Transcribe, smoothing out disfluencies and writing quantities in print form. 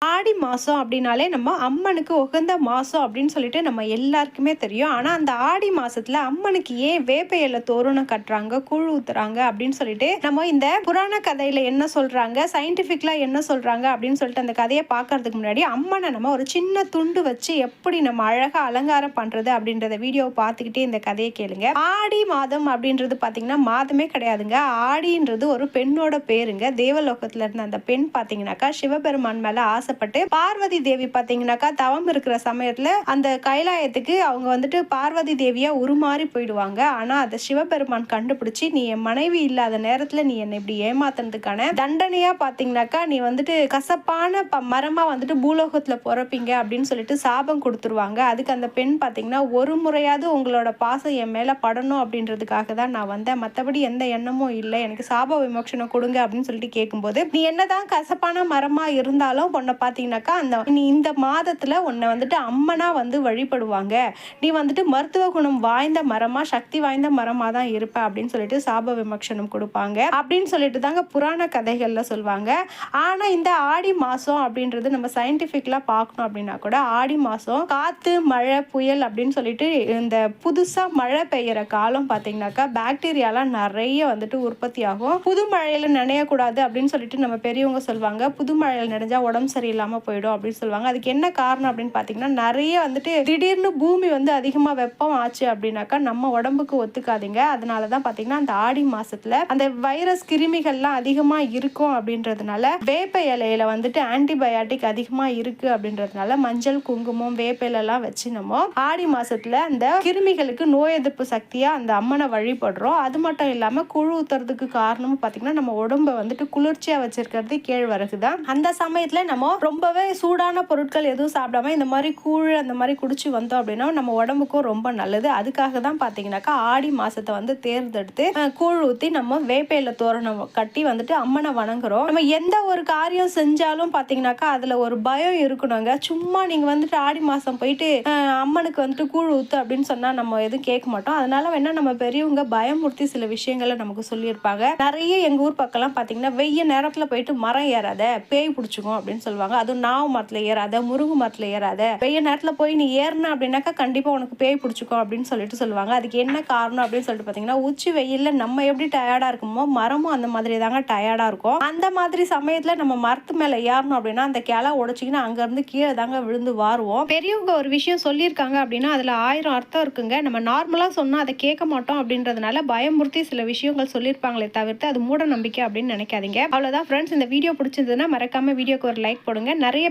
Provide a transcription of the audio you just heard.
ஆடி மாதம் அப்படின்னாலே நம்ம அம்மனுக்கு உகந்த மாதம் அப்படின்னு சொல்லிட்டு நம்ம எல்லாருக்குமே தெரியும். ஆனால் அந்த ஆடி மாதத்தில் அம்மனுக்கு ஏன் வேப்ப இலை தோரணம் கட்டுறாங்க, கூழ் ஊத்துறாங்க அப்படின்னு சொல்லிட்டு நம்ம இந்த புராண கதையில் என்ன சொல்கிறாங்க, சயின்டிஃபிக்கலாக என்ன சொல்கிறாங்க அப்படின்னு சொல்லிட்டு அந்த கதையை பார்க்கறதுக்கு முன்னாடி அம்மனை நம்ம ஒரு சின்ன துண்டு வச்சு எப்படி நம்ம அழகாக அலங்காரம் பண்ணுறது அப்படின்றத வீடியோவை பார்த்துக்கிட்டே இந்த கதையை கேளுங்க. ஆடி மாதம் அப்படின்றது பார்த்தீங்கன்னா மாதமே கிடையாதுங்க. ஆடின்றது ஒரு பெண்ணோட பேருங்க. தேவலோகத்தில் இருந்த அந்த பெண் பார்த்தீங்கன்னாக்கா சிவபெருமான் மேலே ஆசைப்பட்டு பார்வதி தேவி பார்த்தீங்கன்னாக்கா தவம் இருக்கிற சமயத்துல அந்த கைலாயத்துக்கு அவங்க வந்துட்டு பார்வதி தேவியா உருமாறி போயிடுவாங்க. ஆனா அதை சிவபெருமான் கண்டுபிடிச்சு, நீ என் மனைவி இல்லாத நேரத்துல நீ என்னை இப்படி ஏமாத்துறதுக்கான தண்டனையா பார்த்தீங்கன்னாக்கா நீ வந்துட்டு கசப்பான மரமா வந்துட்டு பூலோகத்துல பிறப்பீங்க அப்படின்னு சொல்லிட்டு சாபம் கொடுத்துருவாங்க. அதுக்கு அந்த பெண் பார்த்தீங்கன்னா, ஒரு முறையாவது உங்களோட பாசம் என் மேல படணும் அப்படின்றதுக்காக தான் நான் வந்தேன், மற்றபடி எந்த எண்ணமும் இல்லை, எனக்கு சாப விமோசனம் கொடுங்க அப்படின்னு சொல்லிட்டு கேட்கும்போது, நீ என்னதான் கசப்பான மரமா இருந்தாலும் உன்னை பார்த்தீங்கன்னாக்கா நீ இந்த மாதத்துல உன்னை வந்துட்டு அம்மனா வந்து வழிபடுவாங்க, நீ வந்துட்டு மருத்துவ குணம் வாய்ந்த மரமா சக்தி வாய்ந்த மரமா தான் இருப்ப அப்படின்னு சொல்லிட்டு சாப விமோசனம் கொடுப்பாங்க அப்படின்னு சொல்லிட்டு தாங்க புராண கதைகள்ல சொல்லுவாங்க. ஆனா இந்த ஆடி மாசம் அப்படின்றது நம்ம சயின்டிபிக்கலா பார்க்கணும் அப்படின்னா கூட ஆடி மாசம் காத்து மழை புயல் அப்படின்னு சொல்லிட்டு இந்த புதுசா மழை பெய்யற காலம் பார்த்தீங்கன்னாக்கா பாக்டீரியாலாம் நிறைய வந்துட்டு உற்பத்தி ஆகும். புது மழையில நனையக்கூடாது அப்படின்னு சொல்லிட்டு நம்ம பெரியவங்க சொல்லுவாங்க. புது மழையில நனைஞ்சா உடம்பு சரியில்லாம போயிடும் அப்படின்னு சொல்லுவாங்க. அதுக்கு என்ன காரணம் அப்படின்னு பார்த்தீங்கன்னா, நிறைய வந்துட்டு திடீர்னு பூமி வந்து அதிகமா வெப்பம் ஆச்சு அப்படின்னாக்கா நம்ம உடம்புக்கு ஒத்துக்காதீங்க. அதனாலதான் பார்த்தீங்கன்னா அந்த ஆடி மாசத்துல அந்த வைரஸ் கிருமிகள்லாம் அதிகமா இருக்கும் அப்படின்றதுனால வேப்ப இலையில வந்துட்டு ஆன்டிபயாட்டிக் அதிகமா இருக்கு அப்படின்றதுனால மஞ்சள் குங்குமம் வேப்ப இலைலாம் வச்சு நம்ம ஆடி மாசத்துல அந்த கிருமிகளுக்கு நோய் எதிர்ப்பு சக்தியா அந்த அம்மனை வழிபடுறோம். அது மட்டும் இல்லாம குழு ஊத்துறதுக்கு காரணமும் பார்த்தீங்கன்னா நம்ம உடம்பை வந்துட்டு குளிர்ச்சியா வச்சிருக்கிறது கேழ்வரகு தான். அந்த சமயத்துல நம்ம ரொம்பவே சூடான பொருட்கள் எதுவும் சாப்பிடாம இந்த மாதிரி கூழ் அந்த மாதிரி குடிச்சு வந்தோம் அப்படின்னா நம்ம உடம்புக்கும் ரொம்ப நல்லது. அதுக்காக தான் பார்த்தீங்கன்னாக்கா ஆடி மாசத்தை வந்து தேர்ந்தெடுத்து கூழ் ஊற்றி நம்ம வேப்பையில தோரணம் கட்டி வந்துட்டு அம்மனை வணங்குறோம். நம்ம எந்த ஒரு காரியம் செஞ்சாலும் பார்த்தீங்கன்னாக்கா அதுல ஒரு பயம் இருக்கணுங்க. சும்மா நீங்க வந்துட்டு ஆடி மாசம் போயிட்டு அம்மனுக்கு வந்துட்டு கூழ் ஊத்து அப்படின்னு சொன்னா நம்ம எதுவும் கேட்க மாட்டோம். அதனால வேணா நம்ம பெரியவங்க பயமுறுத்தி சில விஷயங்களை நமக்கு சொல்லியிருப்பாங்க. நிறைய எங்க ஊர் பக்கம்லாம் பார்த்தீங்கன்னா வெய்ய நேரத்துல போயிட்டு மரம் ஏறாத, பேய் பிடிச்சிக்கும் அப்படின்னு சொல்லுவாங்க. அதுவும் நாவு மரத்துல ஏறாத, முருகு மரத்துல ஏறாத, வெய்ய நேரத்துல போய் நீ ஏறின அப்படின்னாக்கா கண்டிப்பா உனக்கு பேய் பிடிச்சிக்கும் அப்படின்னு சொல்லிட்டு சொல்லுவாங்க. அதுக்கு என்ன காரணம் அப்படின்னு சொல்லிட்டு பாத்தீங்கன்னா, உச்சி வெயில்ல நம்ம எப்படி டயர்டா இருக்குமோ மரமும் அந்த மாதிரி தாங்க டயர்டா இருக்கும். அந்த மாதிரி சமயத்துல நம்ம மரத்து மேல ஏறணும் அப்படின்னா அந்த கிளை உடைச்சிங்கன்னா அங்க இருந்து கீழே தாங்க விழுந்து வாருவோம். பெரியவங்க ஒரு விஷயம் சொல்லியிருக்காங்க அப்படின்னா அதுல 1000 அர்த்தம் இருக்குங்க. நம்ம நார்மலா சொன்னா அதை கேட்க மாட்டோம் அப்படின்றதுனால பயமுறுத்தி சில விஷயங்கள் சொல்லியிருப்பாங்களே தவிர்த்து அது மூட நம்பிக்கை அப்படின்னு நினைக்காதீங்க. அவ்வளவுதான் ஃப்ரெண்ட்ஸ். இந்த வீடியோ பிடிச்சிருந்ததுன்னா மறக்காம வீடியோக்கு ஒரு லைக் போடுங்க. நிறைய